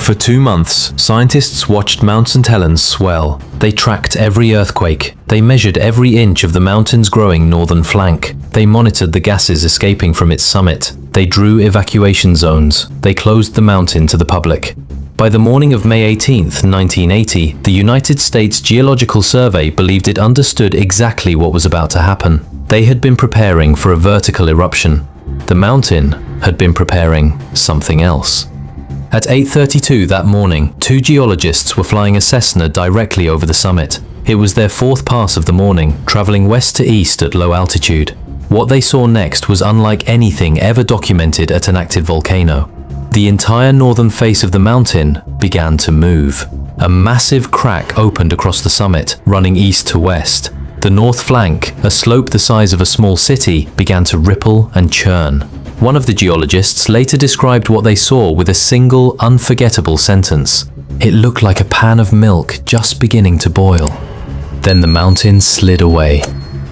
For 2 months, scientists watched Mount St. Helens swell. They tracked every earthquake. They measured every inch of the mountain's growing northern flank. They monitored the gases escaping from its summit. They drew evacuation zones. They closed the mountain to the public. By the morning of May 18, 1980, the United States Geological Survey believed it understood exactly what was about to happen. They had been preparing for a vertical eruption. The mountain had been preparing something else. At 8:32 that morning, 2 geologists were flying a Cessna directly over the summit. It was their 4th pass of the morning, traveling west to east at low altitude. What they saw next was unlike anything ever documented at an active volcano. The entire northern face of the mountain began to move. A massive crack opened across the summit, running east to west. The north flank, a slope the size of a small city, began to ripple and churn. One of the geologists later described what they saw with a single, unforgettable sentence. It looked like a pan of milk just beginning to boil. Then the mountain slid away.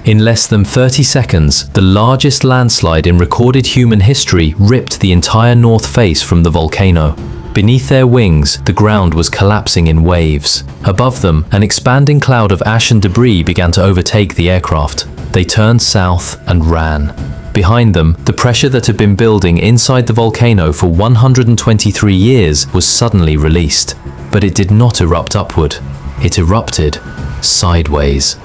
In less than 30 seconds, the largest landslide in recorded human history ripped the entire north face from the volcano. Beneath their wings, the ground was collapsing in waves. Above them, an expanding cloud of ash and debris began to overtake the aircraft. They turned south and ran. Behind them, the pressure that had been building inside the volcano for 123 years was suddenly released. But it did not erupt upward. It erupted sideways.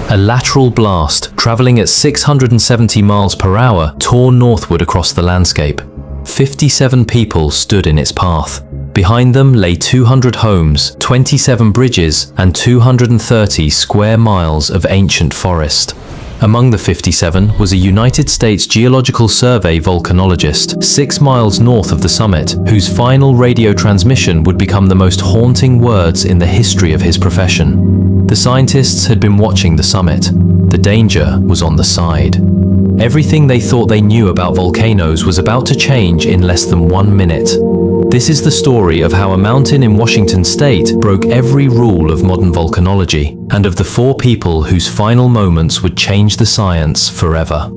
A lateral blast, traveling at 670 miles per hour, tore northward across the landscape. 57 people stood in its path. Behind them lay 200 homes, 27 bridges, and 230 square miles of ancient forest. Among the 57 was a United States Geological Survey volcanologist 6 miles north of the summit, whose final radio transmission would become the most haunting words in the history of his profession. The scientists had been watching the summit. The danger was on the side. Everything they thought they knew about volcanoes was about to change in less than 1 minute. This is the story of how a mountain in Washington state broke every rule of modern volcanology, and of the 4 people whose final moments would change the science forever.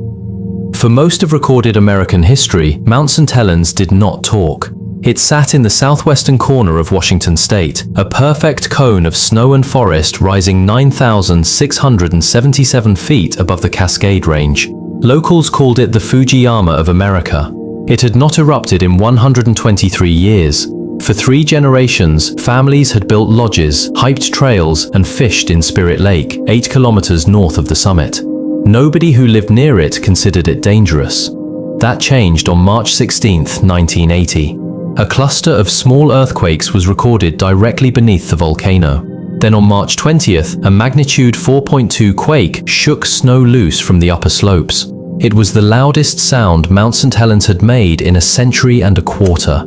For most of recorded American history, Mount St. Helens did not talk. It sat in the southwestern corner of Washington state, a perfect cone of snow and forest rising 9,677 feet above the Cascade Range. Locals called it the Fujiyama of America. It had not erupted in 123 years. For 3 generations, families had built lodges, hiked trails, and fished in Spirit Lake, 8 kilometers north of the summit. Nobody who lived near it considered it dangerous. That changed on March 16, 1980. A cluster of small earthquakes was recorded directly beneath the volcano. Then on March 20th, a magnitude 4.2 quake shook snow loose from the upper slopes. It was the loudest sound Mount St. Helens had made in a century and a quarter.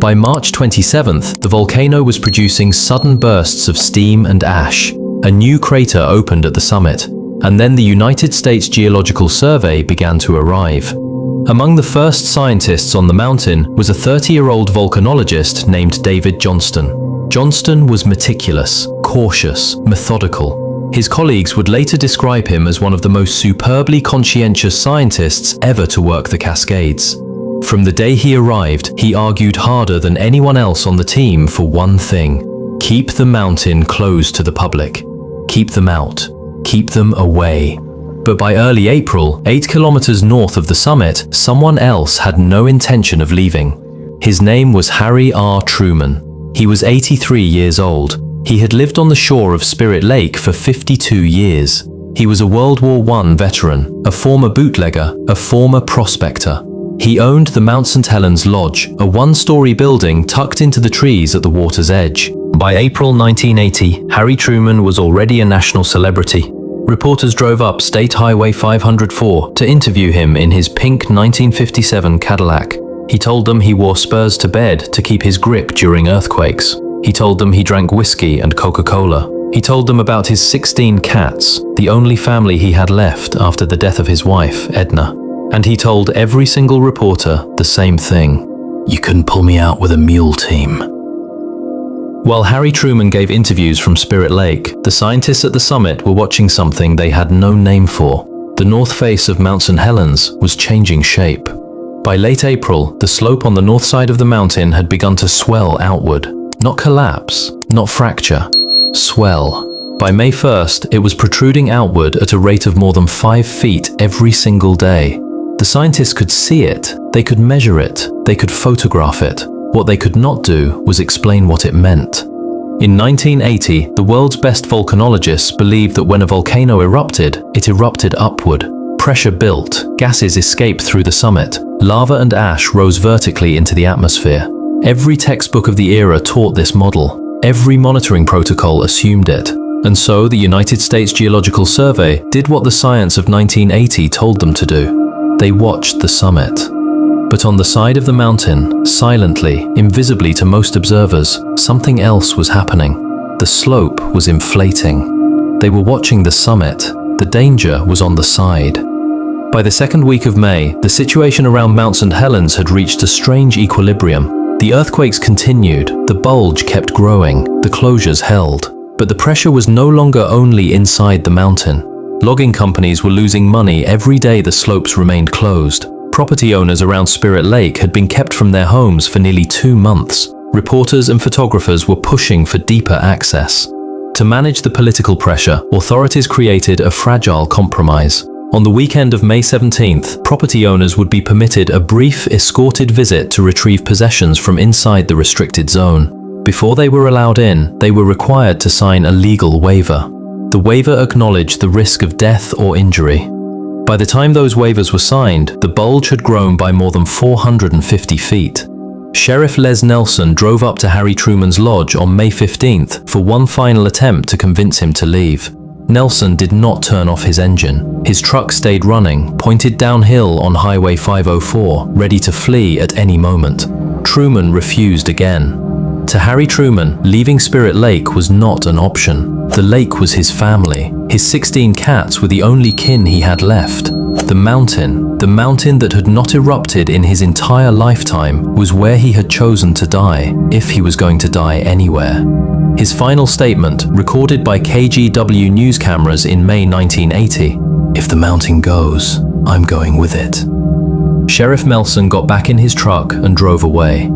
By March 27th, the volcano was producing sudden bursts of steam and ash. A new crater opened at the summit, and then the United States Geological Survey began to arrive. Among the first scientists on the mountain was a 30-year-old volcanologist named David Johnston. Johnston was meticulous, cautious, methodical. His colleagues would later describe him as one of the most superbly conscientious scientists ever to work the Cascades. From the day he arrived, he argued harder than anyone else on the team for one thing: keep the mountain closed to the public. Keep them out. Keep them away. But by early April, 8 kilometers north of the summit, someone else had no intention of leaving. His name was Harry R. Truman. He was 83 years old. He had lived on the shore of Spirit Lake for 52 years. He was a World War I veteran, a former bootlegger, a former prospector. He owned the Mount St. Helens Lodge, a 1-story building tucked into the trees at the water's edge. By April 1980, Harry Truman was already a national celebrity. Reporters drove up State Highway 504 to interview him in his pink 1957 Cadillac. He told them he wore spurs to bed to keep his grip during earthquakes. He told them he drank whiskey and Coca-Cola. He told them about his 16 cats, the only family he had left after the death of his wife, Edna. And he told every single reporter the same thing: "You couldn't pull me out with a mule team." While Harry Truman gave interviews from Spirit Lake, the scientists at the summit were watching something they had no name for. The north face of Mount St. Helens was changing shape. By late April, the slope on the north side of the mountain had begun to swell outward. Not collapse, not fracture, swell. By May 1st, it was protruding outward at a rate of more than 5 feet every single day. The scientists could see it, they could measure it, they could photograph it. What they could not do was explain what it meant. In 1980, the world's best volcanologists believed that when a volcano erupted, it erupted upward. Pressure built, gases escaped through the summit, lava and ash rose vertically into the atmosphere. Every textbook of the era taught this model. Every monitoring protocol assumed it. And so the United States Geological Survey did what the science of 1980 told them to do. They watched the summit. But on the side of the mountain, silently, invisibly to most observers, something else was happening. The slope was inflating. They were watching the summit. The danger was on the side. By the second week of May, the situation around Mount St. Helens had reached a strange equilibrium. The earthquakes continued, the bulge kept growing, the closures held. But the pressure was no longer only inside the mountain. Logging companies were losing money every day the slopes remained closed. Property owners around Spirit Lake had been kept from their homes for nearly 2 months. Reporters and photographers were pushing for deeper access. To manage the political pressure, authorities created a fragile compromise. On the weekend of May 17th, property owners would be permitted a brief, escorted visit to retrieve possessions from inside the restricted zone. Before they were allowed in, they were required to sign a legal waiver. The waiver acknowledged the risk of death or injury. By the time those waivers were signed, the bulge had grown by more than 450 feet. Sheriff Les Nelson drove up to Harry Truman's lodge on May 15th for one final attempt to convince him to leave. Nelson did not turn off his engine. His truck stayed running, pointed downhill on Highway 504, ready to flee at any moment. Truman refused again. To Harry Truman, leaving Spirit Lake was not an option. The lake was his family. His 16 cats were the only kin he had left. The mountain that had not erupted in his entire lifetime, was where he had chosen to die, if he was going to die anywhere. His final statement, recorded by KGW news cameras in May 1980, "If the mountain goes, I'm going with it." Sheriff Melson got back in his truck and drove away.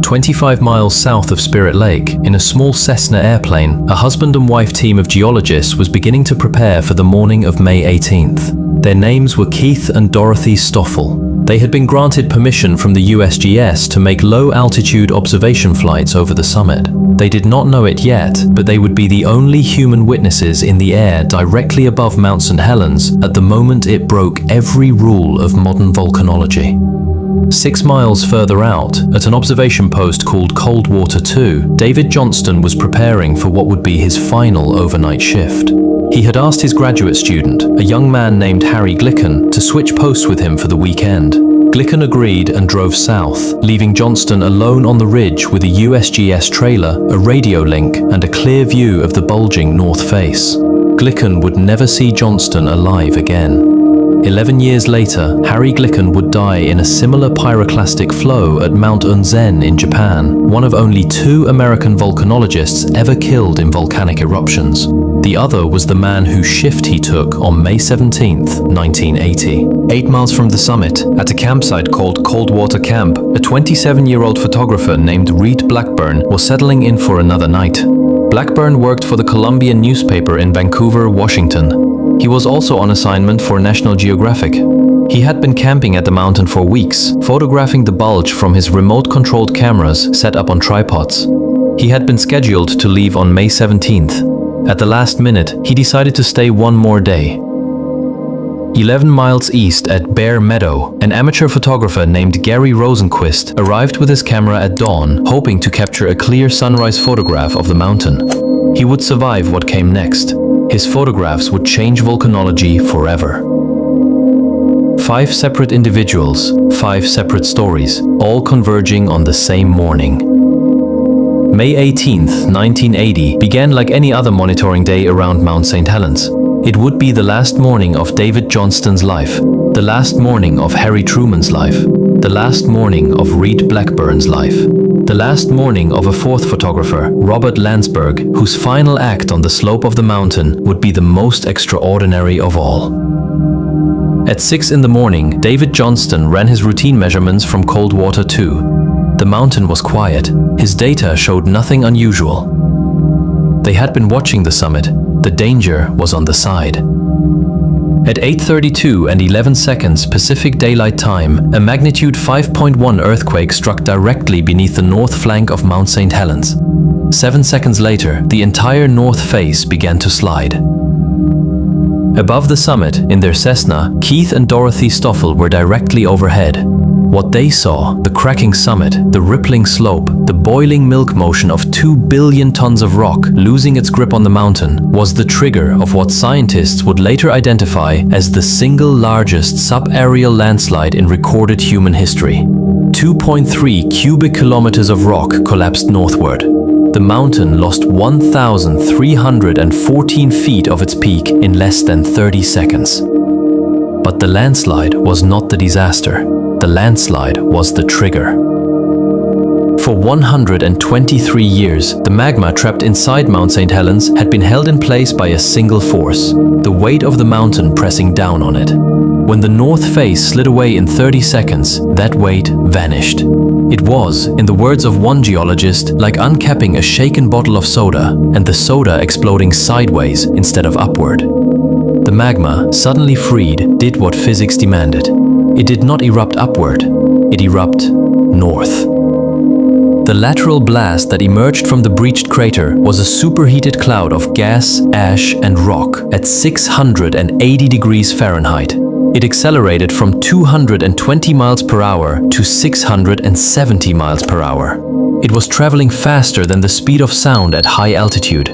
25 miles south of Spirit Lake, in a small Cessna airplane, a husband and wife team of geologists was beginning to prepare for the morning of May 18th. Their names were Keith and Dorothy Stoffel. They had been granted permission from the USGS to make low-altitude observation flights over the summit. They did not know it yet, but they would be the only human witnesses in the air directly above Mount St. Helens at the moment it broke every rule of modern volcanology. 6 miles further out, at an observation post called Coldwater 2, David Johnston was preparing for what would be his final overnight shift. He had asked his graduate student, a young man named Harry Glicken, to switch posts with him for the weekend. Glicken agreed and drove south, leaving Johnston alone on the ridge with a USGS trailer, a radio link, and a clear view of the bulging north face. Glicken would never see Johnston alive again. 11 years later, Harry Glicken would die in a similar pyroclastic flow at Mount Unzen in Japan, one of only 2 American volcanologists ever killed in volcanic eruptions. The other was the man whose shift he took on May 17th, 1980. 8 miles from the summit, at a campsite called Coldwater Camp, a 27-year-old photographer named Reed Blackburn was settling in for another night. Blackburn worked for the Columbia newspaper in Vancouver, Washington. He was also on assignment for National Geographic. He had been camping at the mountain for weeks, photographing the bulge from his remote-controlled cameras set up on tripods. He had been scheduled to leave on May 17th. At the last minute, he decided to stay one more day. 11 miles east at Bear Meadow, an amateur photographer named Gary Rosenquist arrived with his camera at dawn, hoping to capture a clear sunrise photograph of the mountain. He would survive what came next. His photographs would change volcanology forever. 5 separate individuals, 5 separate stories, all converging on the same morning. May 18th, 1980 began like any other monitoring day around Mount St. Helens. It would be the last morning of David Johnston's life, the last morning of Harry Truman's life, the last morning of Reed Blackburn's life, the last morning of a 4th photographer, Robert Landsberg, whose final act on the slope of the mountain would be the most extraordinary of all. At 6 in the morning, David Johnston ran his routine measurements from Coldwater 2. The mountain was quiet. His data showed nothing unusual. They had been watching the summit. The danger was on the side. At 8:32 and 11 seconds Pacific Daylight Time, a magnitude 5.1 earthquake struck directly beneath the north flank of Mount St. Helens. 7 seconds later, the entire north face began to slide. Above the summit, in their Cessna, Keith and Dorothy Stoffel were directly overhead. What they saw, the cracking summit, the rippling slope, the boiling milk motion of 2 billion tons of rock losing its grip on the mountain, was the trigger of what scientists would later identify as the single largest subaerial landslide in recorded human history. 2.3 cubic kilometers of rock collapsed northward. The mountain lost 1,314 feet of its peak in less than 30 seconds. But the landslide was not the disaster. The landslide was the trigger. For 123 years, the magma trapped inside Mount St. Helens had been held in place by a single force, the weight of the mountain pressing down on it. When the north face slid away in 30 seconds, that weight vanished. It was, in the words of one geologist, like uncapping a shaken bottle of soda and the soda exploding sideways instead of upward. The magma, suddenly freed, did what physics demanded. It did not erupt upward, it erupted north. The lateral blast that emerged from the breached crater was a superheated cloud of gas, ash, and rock at 680 degrees Fahrenheit. It accelerated from 220 miles per hour to 670 miles per hour. It was traveling faster than the speed of sound at high altitude.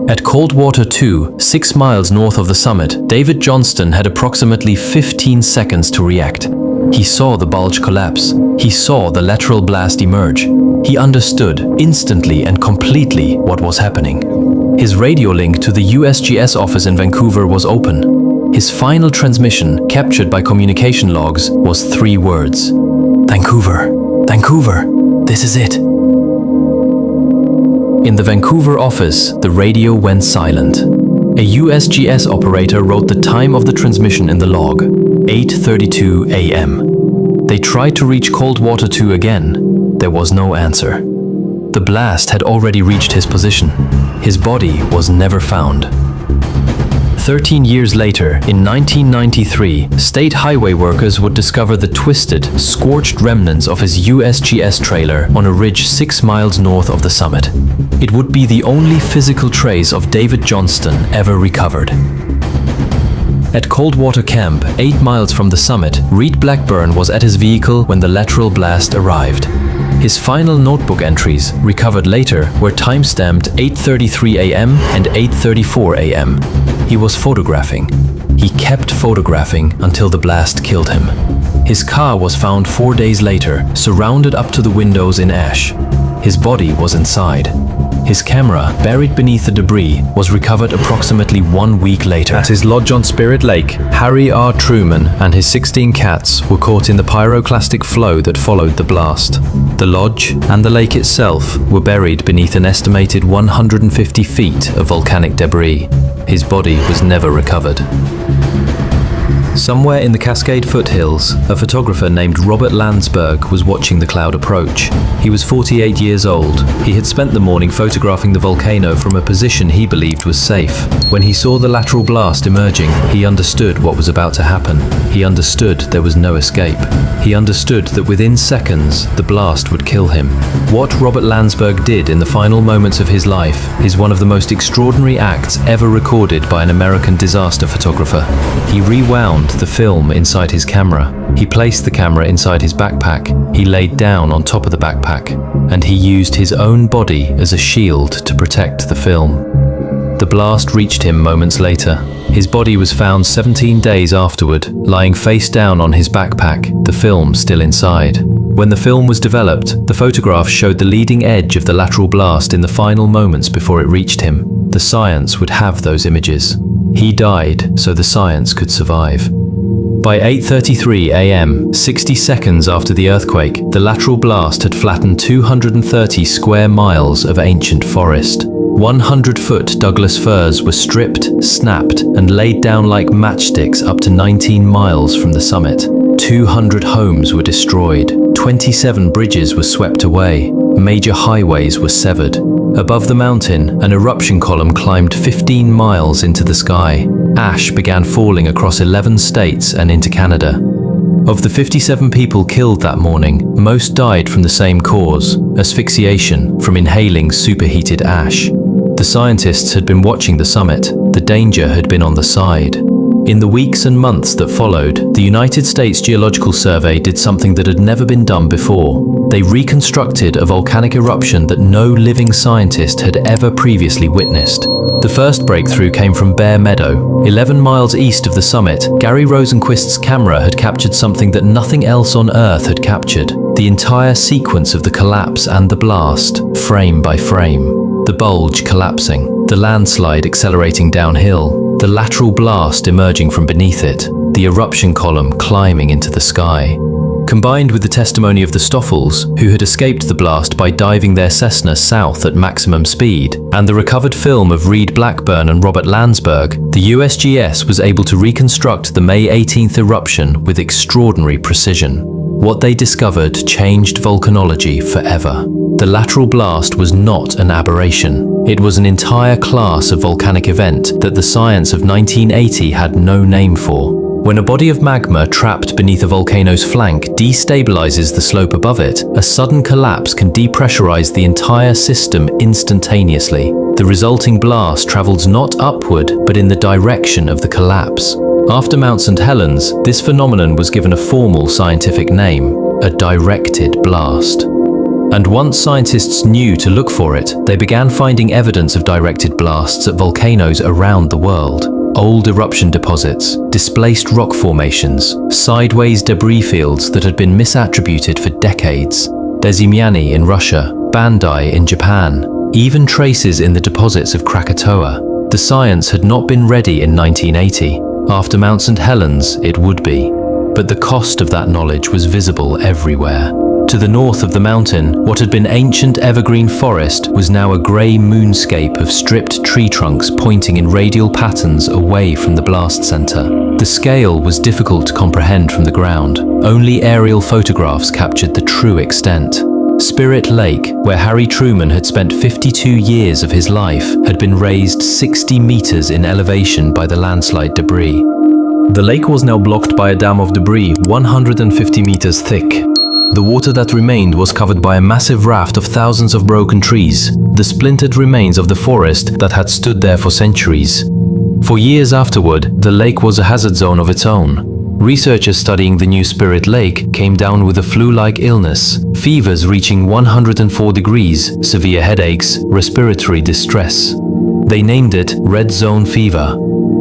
At Coldwater 2, 6 miles north of the summit, David Johnston had approximately 15 seconds to react. He saw the bulge collapse. He saw the lateral blast emerge. He understood instantly and completely what was happening. His radio link to the USGS office in Vancouver was open. His final transmission, captured by communication logs, was 3 words. Vancouver, Vancouver, this is it. In the Vancouver office, the radio went silent. A USGS operator wrote the time of the transmission in the log, 8:32 a.m. They tried to reach Coldwater 2 again. There was no answer. The blast had already reached his position. His body was never found. 13 years later, in 1993, state highway workers would discover the twisted, scorched remnants of his USGS trailer on a ridge 6 miles north of the summit. It would be the only physical trace of David Johnston ever recovered. At Coldwater Camp, 8 miles from the summit, Reed Blackburn was at his vehicle when the lateral blast arrived. His final notebook entries, recovered later, were time-stamped 8:33 a.m. and 8:34 a.m. He was photographing. He kept photographing until the blast killed him. His car was found 4 days later, surrounded up to the windows in ash. His body was inside. His camera, buried beneath the debris, was recovered approximately 1 week later. At his lodge on Spirit Lake, Harry R. Truman and his 16 cats were caught in the pyroclastic flow that followed the blast. The lodge and the lake itself were buried beneath an estimated 150 feet of volcanic debris. His body was never recovered. Somewhere in the Cascade foothills, a photographer named Robert Landsberg was watching the cloud approach. He was 48 years old. He had spent the morning photographing the volcano from a position he believed was safe. When he saw the lateral blast emerging, he understood what was about to happen. He understood there was no escape. He understood that within seconds, the blast would kill him. What Robert Landsberg did in the final moments of his life is one of the most extraordinary acts ever recorded by an American disaster photographer. He rewound the film inside his camera. He placed the camera inside his backpack. He laid down on top of the backpack, and he used his own body as a shield to protect the film. The blast reached him moments later. His body was found 17 days afterward, lying face down on his backpack, the film still inside. When the film was developed, the photograph showed the leading edge of the lateral blast in the final moments before it reached him. The science would have those images. He died so the science could survive. By 8:33 a.m., 60 seconds after the earthquake, the lateral blast had flattened 230 square miles of ancient forest. 100-foot Douglas firs were stripped, snapped, and laid down like matchsticks up to 19 miles from the summit. 200 homes were destroyed. 27 bridges were swept away. Major highways were severed. Above the mountain, an eruption column climbed 15 miles into the sky. Ash began falling across 11 states and into Canada. Of the 57 people killed that morning, most died from the same cause, asphyxiation from inhaling superheated ash. The scientists had been watching the summit. The danger had been on the side. In the weeks and months that followed, the United States Geological Survey did something that had never been done before. They reconstructed a volcanic eruption that no living scientist had ever previously witnessed. The first breakthrough came from Bear Meadow. 11 miles east of the summit, Gary Rosenquist's camera had captured something that nothing else on Earth had captured. The entire sequence of the collapse and the blast, frame by frame. The bulge collapsing, the landslide accelerating downhill, the lateral blast emerging from beneath it, the eruption column climbing into the sky. Combined with the testimony of the Stoffels, who had escaped the blast by diving their Cessna south at maximum speed, and the recovered film of Reed Blackburn and Robert Landsberg, the USGS was able to reconstruct the May 18th eruption with extraordinary precision. What they discovered changed volcanology forever. The lateral blast was not an aberration. It was an entire class of volcanic event that the science of 1980 had no name for. When a body of magma trapped beneath a volcano's flank destabilizes the slope above it, a sudden collapse can depressurize the entire system instantaneously. The resulting blast travels not upward, but in the direction of the collapse. After Mount St. Helens, this phenomenon was given a formal scientific name, a directed blast. And once scientists knew to look for it, they began finding evidence of directed blasts at volcanoes around the world. Old eruption deposits, displaced rock formations, sideways debris fields that had been misattributed for decades. Dezymiany in Russia, Bandai in Japan, even traces in the deposits of Krakatoa. The science had not been ready in 1980. After Mount St. Helens, it would be. But the cost of that knowledge was visible everywhere. To the north of the mountain, what had been ancient evergreen forest was now a grey moonscape of stripped tree trunks pointing in radial patterns away from the blast center. The scale was difficult to comprehend from the ground. Only aerial photographs captured the true extent. Spirit Lake, where Harry Truman had spent 52 years of his life, had been raised 60 meters in elevation by the landslide debris. The lake was now blocked by a dam of debris 150 meters thick. The water that remained was covered by a massive raft of thousands of broken trees, the splintered remains of the forest that had stood there for centuries. For years afterward, the lake was a hazard zone of its own. Researchers studying the new Spirit Lake came down with a flu-like illness, fevers reaching 104 degrees, severe headaches, respiratory distress. They named it red zone fever.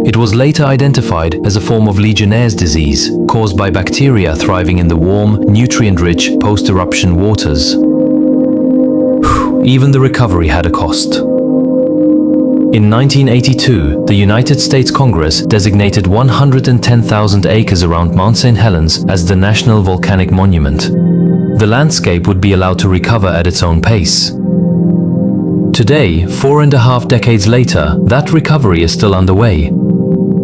It was later identified as a form of Legionnaire's disease, caused by bacteria thriving in the warm, nutrient-rich post-eruption waters. Even the recovery had a cost. In 1982, the United States Congress designated 110,000 acres around Mount St. Helens as the National Volcanic Monument. The landscape would be allowed to recover at its own pace. Today, 4.5 decades later, that recovery is still underway.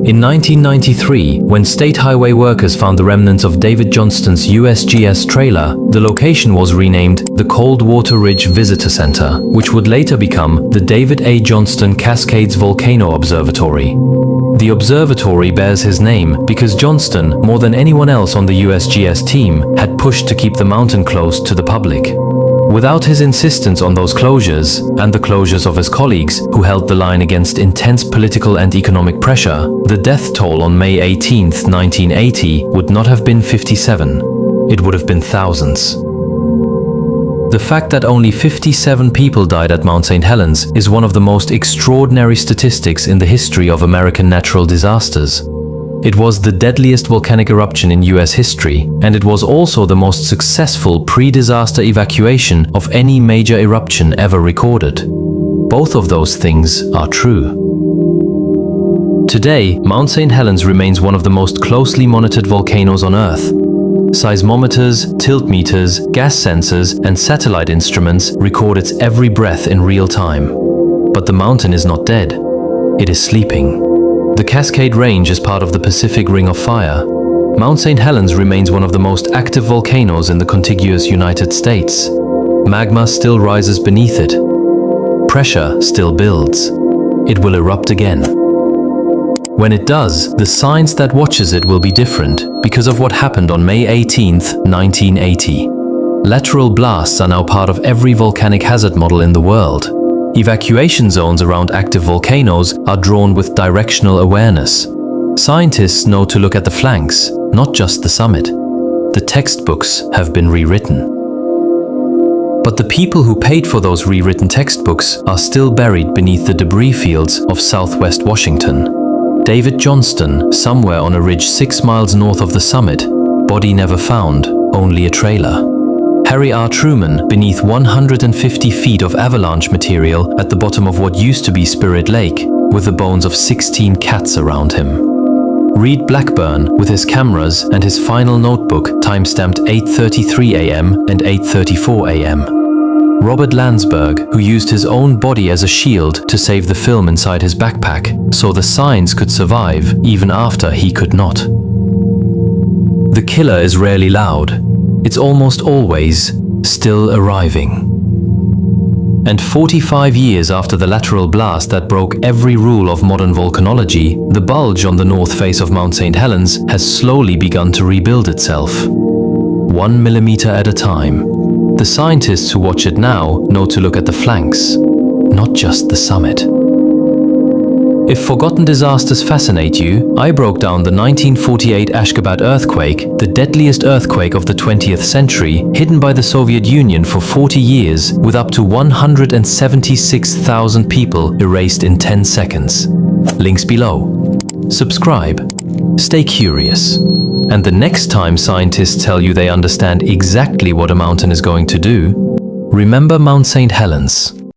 In 1993, when state highway workers found the remnants of David Johnston's USGS trailer, the location was renamed the Cold Water Ridge Visitor Center, which would later become the David A. Johnston Cascades Volcano Observatory. The observatory bears his name because Johnston, more than anyone else on the USGS team, had pushed to keep the mountain closed to the public. Without his insistence on those closures, and the closures of his colleagues who held the line against intense political and economic pressure, the death toll on May 18, 1980 would not have been 57. It would have been thousands. The fact that only 57 people died at Mount St. Helens is one of the most extraordinary statistics in the history of American natural disasters. It was the deadliest volcanic eruption in US history, and it was also the most successful pre-disaster evacuation of any major eruption ever recorded. Both of those things are true. Today, Mount St. Helens remains one of the most closely monitored volcanoes on Earth. Seismometers, tilt meters, gas sensors, and satellite instruments record its every breath in real time. But the mountain is not dead. It is sleeping. The Cascade Range is part of the Pacific Ring of Fire. Mount St. Helens remains one of the most active volcanoes in the contiguous United States. Magma still rises beneath it. Pressure still builds. It will erupt again. When it does, the science that watches it will be different because of what happened on May 18, 1980. Lateral blasts are now part of every volcanic hazard model in the world. Evacuation zones around active volcanoes are drawn with directional awareness. Scientists know to look at the flanks, not just the summit. The textbooks have been rewritten. But the people who paid for those rewritten textbooks are still buried beneath the debris fields of southwest Washington. David Johnston, somewhere on a ridge 6 miles north of the summit, body never found, only a trailer. Harry R. Truman beneath 150 feet of avalanche material at the bottom of what used to be Spirit Lake, with the bones of 16 cats around him. Reed Blackburn with his cameras and his final notebook timestamped 8:33 a.m. and 8:34 a.m. Robert Landsberg, who used his own body as a shield to save the film inside his backpack, so the signs could survive even after he could not. The killer is rarely loud. It's almost always still arriving. And 45 years after the lateral blast that broke every rule of modern volcanology, the bulge on the north face of Mount St. Helens has slowly begun to rebuild itself. 1 millimeter at a time. The scientists who watch it now know to look at the flanks, not just the summit. If forgotten disasters fascinate you, I broke down the 1948 Ashgabat earthquake, the deadliest earthquake of the 20th century, hidden by the Soviet Union for 40 years, with up to 176,000 people erased in 10 seconds. Links below. Subscribe. Stay curious. And the next time scientists tell you they understand exactly what a mountain is going to do, remember Mount St. Helens.